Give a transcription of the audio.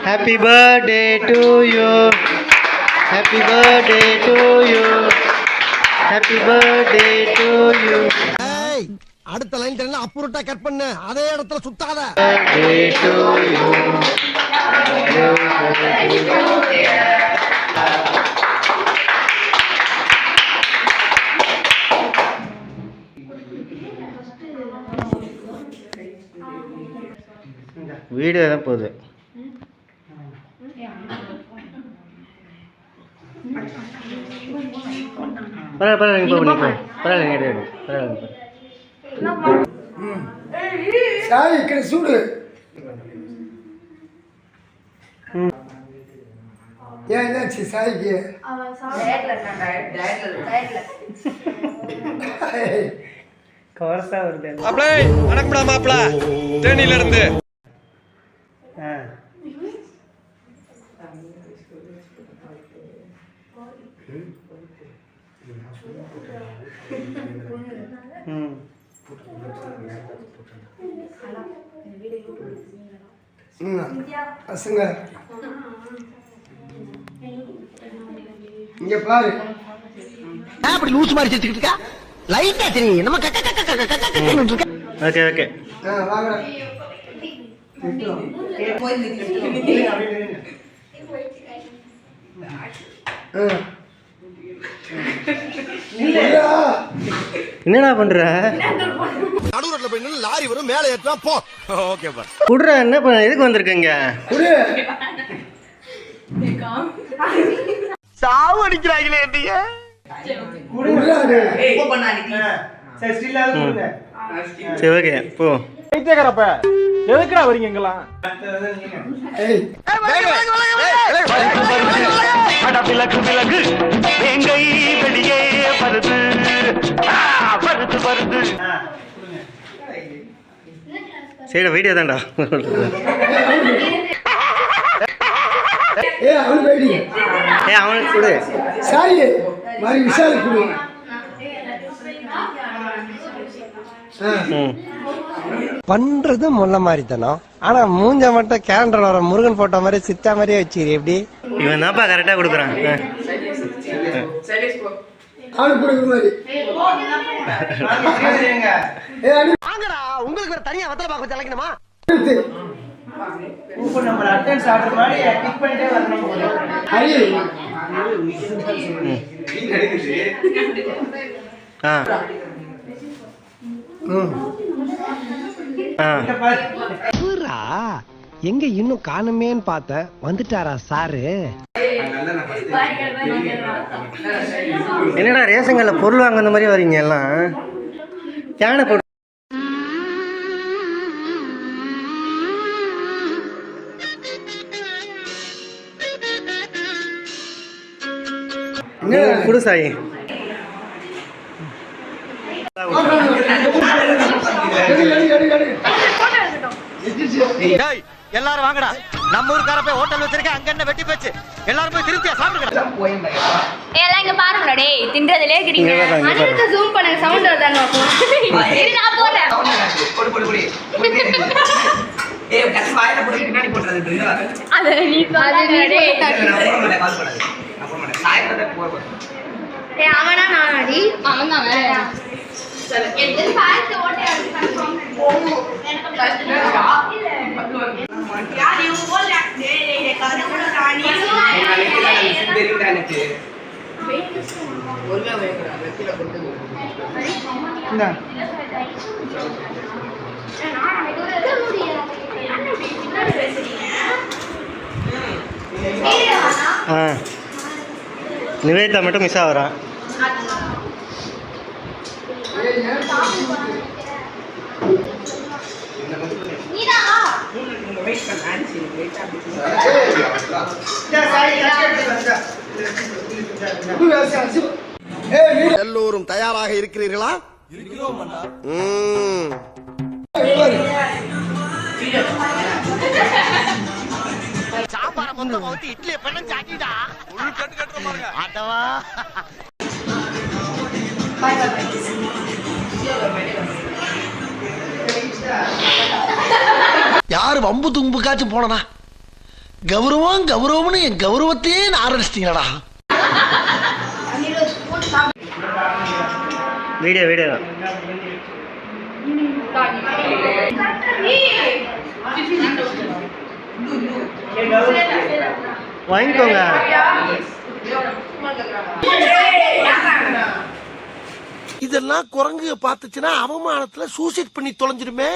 Happy birthday to you. Happy birthday to you. Happy birthday to you. Hey, அடுத்த line தெரியல அப்புறட்டா cut பண்ணு. அதே இடத்துல சுத்தாத. Birthday to you. வீடியோ தான் போகுது. பரவாயில்ல இப்போ பண்ணிக்கோ. பரவாயில்ல பரவாயில்ல. சாய் ఇక్కడ చూడు. ஏன்னாச்சு சாய்க்கு? கவர்ஸா வருது. மாப்ள வணக்கம்டா மாப்ள. தேனில இருந்து. பசங்க இங்க பாரு. அப்படி லூஸ் மாதிரி சிரிச்சிட்டு இருக்கா? லைட்டா தெரியும். நம்ம ஓகே ஓகே. வாங்கடா. என்னடா பண்ற? நடு ரோட்ல போய் நின்னு லாரி வரும் மேலே ஏத்துறா போ. ஓகே பா. குடுறா என்ன பண்ண? எதுக்கு வந்திருக்கீங்க? குடு. சாவு அடிக்குறாங்களே என்னைய. குடுடா டேய். போ பண்ணாதீங்க. சரி ஸ்டில் ஆ குடுங்க. சரி ஓகே போ. பைத்தியக்காரப்ப. எதுக்குடா வரீங்க இங்கலாம்? ஏய். அட விலகு விலகு. எங்கை வெளியே வருது. வருது வருது. சரிடா வீடியோ தான்டா. ஏய் அவன் வெடி. ஏய் அவனுக்கு கொடு. சாய் மாதிரி விஷால் கொடு. பண்றது முள்ள மாதிரி தானோ. ஆனா மூஞ்ச மட்டும் கேலண்டர்ல வர முருகன் போட்டோ மாதிரி சித்தா மாதிரியே வச்சிரு. எப்படி இவன் தான்ப்பா கரெக்டா கொடுக்குறான். அவனுக்கு கொடுக்குற மாதிரி. வாங்கடா உங்களுக்கு ஒரு தனியா வத்தல பாக்க தலைக்கணுமா? இப்போ நம்ம அட்டென்ஸ் ஆர்டர் மாதிரி டிக் பண்ணிட்டே வரணும் போல. ஹரி எங்க இன்னும் காணுமேன்னு பார்த்தேன். வந்துட்டாரா சாரு? என்னடா ரேஷன்கல்ல பொருள் வாங்க அந்த மாதிரி வரீங்க எல்லாம்? யானை போட்டு குடு சாய். எல்லாரும் வாங்கடா. நம்ம ஊருக்கார போய் ஹோட்டல் வச்சிருக்கேன். அங்க என்ன வெட்டி போச்சு. எல்லாரும் போய் திருப்தியா சாப்பிடுங்க. எல்லாம் இங்க பாருங்கடா டேய். தின்றதுலயே இருக்கீங்க. அனிருத்த ஜூம் பண்ணுங்க. சவுண்ட் வருதான்னு பாப்போம். இரு நான் போறேன். போடு போடு போடு. ஏய் கட் வாயில போடு. பின்னாடி போட்றது. அத நீ பாருடா டேய். நான் போட மாட்டேன். கால் பண்ணாத. நான் போட மாட்டேன். சாயத்துல போடு. ஏய் அவனா நானாடி? அவன் தான் வேற. சரி எந்த சாயத்தை ஓட்டை அடிச்சு கன்ஃபார்ம் பண்ணு. எனக்கு கஷ்டமா இல்ல. யார் யூ கோல் லாக் டே டே கத கூட ராணி. நான் தெரியும்டா எனக்கு. ஒருவே வேங்கடா. வெத்தில போட்டு. இந்தா. நான் இது முடியாது. என்ன பின்னாடி பேசுறீங்க? நிவேதா மட்டும் மிஸ் ஆகுறான். எல்லோரும் தயாராக இருக்கிறீர்களா? சாப்பார மொத்தமா ஊத்தி இட்லி பண்ண சாட்டிடா. உள் கட்டு கட்டுற பாருங்க. அடவா. Bye bye. யாரு வம்பு தும்புக்காச்சும் போனனா கௌரவம் கௌரவம்னு என் கௌரவத்தையே ஆரம்பிச்சிட்டீங்களா? வீடியோ வீடியோ வாங்கிக்கோங்க. இதெல்லாம் குரங்கு பார்த்துச்சுன்னா அவமானத்துல சூசைட் பண்ணி தொலைஞ்சிருமே.